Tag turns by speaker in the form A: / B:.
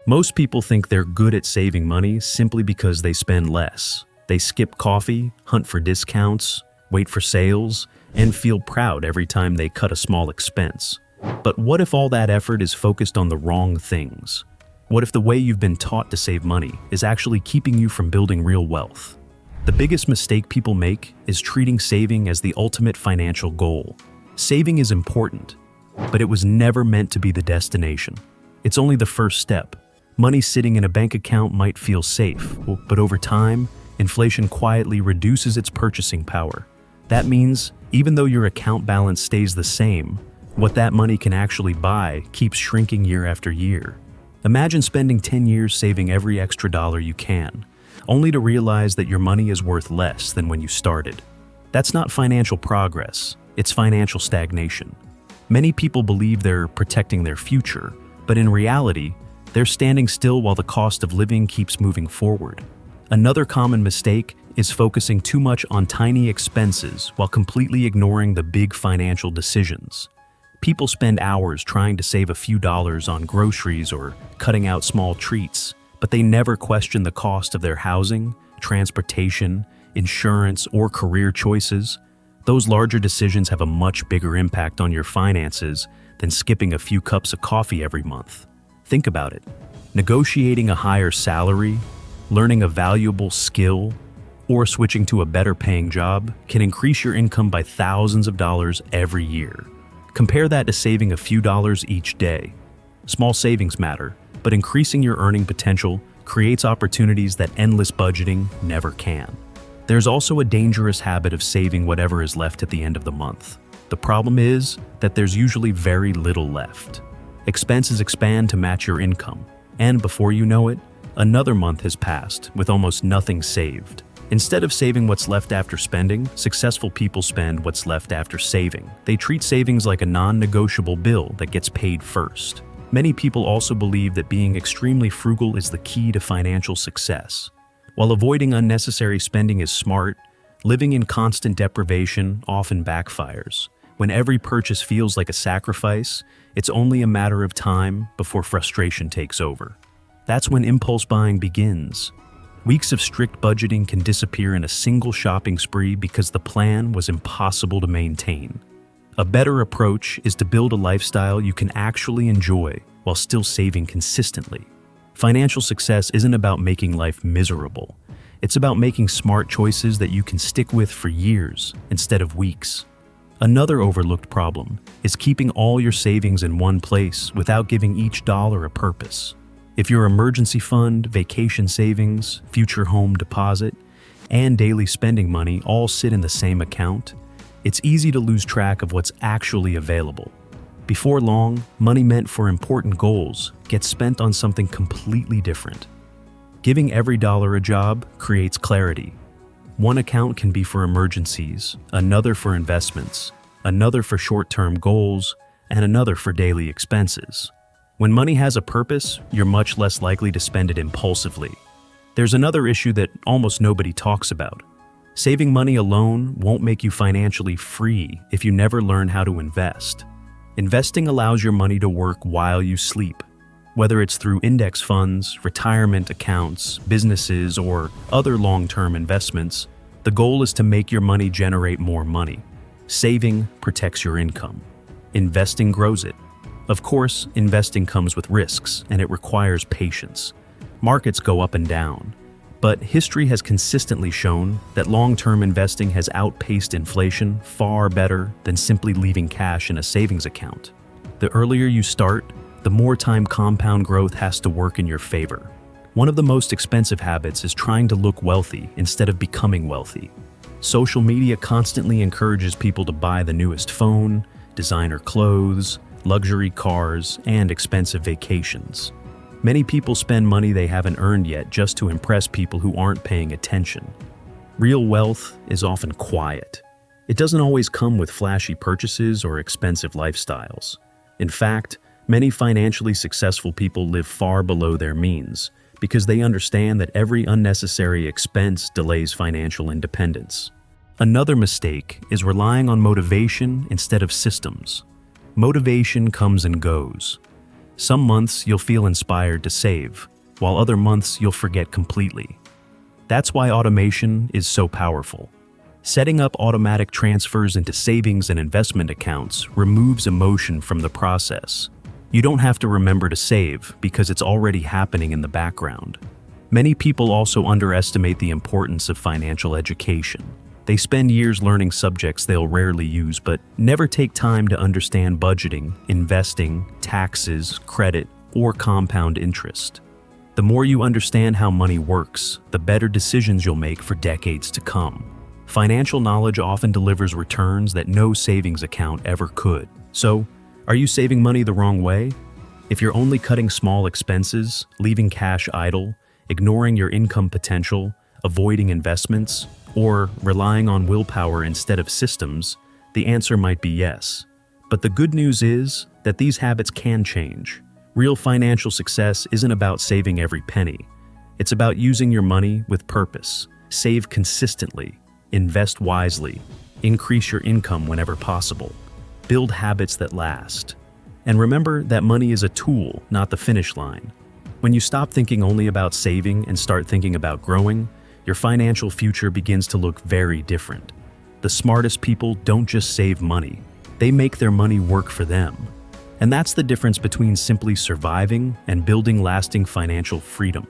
A: Most people think they're good at saving money simply because they spend less. They skip coffee, hunt for discounts, wait for sales, and feel proud every time they cut a small expense. But what if all that effort is focused on the wrong things? What if the way you've been taught to save money is actually keeping you from building real wealth? The biggest mistake people make is treating saving as the ultimate financial goal. Saving is important, but it was never meant to be the destination. It's only the first step. Money sitting in a bank account might feel safe, but over time, inflation quietly reduces its purchasing power. That means, even though your account balance stays the same, what that money can actually buy keeps shrinking year after year. Imagine spending 10 years saving every extra dollar you can, only to realize that your money is worth less than when you started. That's not financial progress, it's financial stagnation. Many people believe they're protecting their future, but in reality, they're standing still while the cost of living keeps moving forward. Another common mistake is focusing too much on tiny expenses while completely ignoring the big financial decisions. People spend hours trying to save a few dollars on groceries or cutting out small treats, but they never question the cost of their housing, transportation, insurance, or career choices. Those larger decisions have a much bigger impact on your finances than skipping a few cups of coffee every month. Think about it. Negotiating a higher salary, learning a valuable skill, or switching to a better paying job can increase your income by thousands of dollars every year. Compare that to saving a few dollars each day. Small savings matter, but increasing your earning potential creates opportunities that endless budgeting never can. There's also a dangerous habit of saving whatever is left at the end of the month. The problem is that there's usually very little left. Expenses expand to match your income, and before you know it, another month has passed with almost nothing saved. Instead of saving what's left after spending, successful people spend what's left after saving. They treat savings like a non-negotiable bill that gets paid first. Many people also believe that being extremely frugal is the key to financial success. While avoiding unnecessary spending is smart, living in constant deprivation often backfires. When every purchase feels like a sacrifice, it's only a matter of time before frustration takes over. That's when impulse buying begins. Weeks of strict budgeting can disappear in a single shopping spree because the plan was impossible to maintain. A better approach is to build a lifestyle you can actually enjoy while still saving consistently. Financial success isn't about making life miserable. It's about making smart choices that you can stick with for years instead of weeks. Another overlooked problem is keeping all your savings in one place without giving each dollar a purpose. If your emergency fund, vacation savings, future home deposit, and daily spending money all sit in the same account, it's easy to lose track of what's actually available. Before long, money meant for important goals gets spent on something completely different. Giving every dollar a job creates clarity. One account can be for emergencies, another for investments, another for short-term goals, and another for daily expenses. When money has a purpose, you're much less likely to spend it impulsively. There's another issue that almost nobody talks about. Saving money alone won't make you financially free if you never learn how to invest. Investing allows your money to work while you sleep. Whether it's through index funds, retirement accounts, businesses, or other long-term investments, the goal is to make your money generate more money. Saving protects your income. Investing grows it. Of course, investing comes with risks, and it requires patience. Markets go up and down, but history has consistently shown that long-term investing has outpaced inflation far better than simply leaving cash in a savings account. The earlier you start, the more time compound growth has to work in your favor. One of the most expensive habits is trying to look wealthy instead of becoming wealthy. Social media constantly encourages people to buy the newest phone, designer clothes, luxury cars, and expensive vacations. Many people spend money they haven't earned yet just to impress people who aren't paying attention. Real wealth is often quiet. It doesn't always come with flashy purchases or expensive lifestyles. In fact, many financially successful people live far below their means because they understand that every unnecessary expense delays financial independence. Another mistake is relying on motivation instead of systems. Motivation comes and goes. Some months you'll feel inspired to save, while other months you'll forget completely. That's why automation is so powerful. Setting up automatic transfers into savings and investment accounts removes emotion from the process. You don't have to remember to save because it's already happening in the background. Many people also underestimate the importance of financial education. They spend years learning subjects they'll rarely use but never take time to understand budgeting, investing, taxes, credit, or compound interest. The more you understand how money works, the better decisions you'll make for decades to come. Financial knowledge often delivers returns that no savings account ever could. So, are you saving money the wrong way? If you're only cutting small expenses, leaving cash idle, ignoring your income potential, avoiding investments, or relying on willpower instead of systems, the answer might be yes. But the good news is that these habits can change. Real financial success isn't about saving every penny. It's about using your money with purpose. Save consistently, invest wisely, increase your income whenever possible. Build habits that last. And remember that money is a tool, not the finish line. When you stop thinking only about saving and start thinking about growing, your financial future begins to look very different. The smartest people don't just save money, they make their money work for them. And that's the difference between simply surviving and building lasting financial freedom.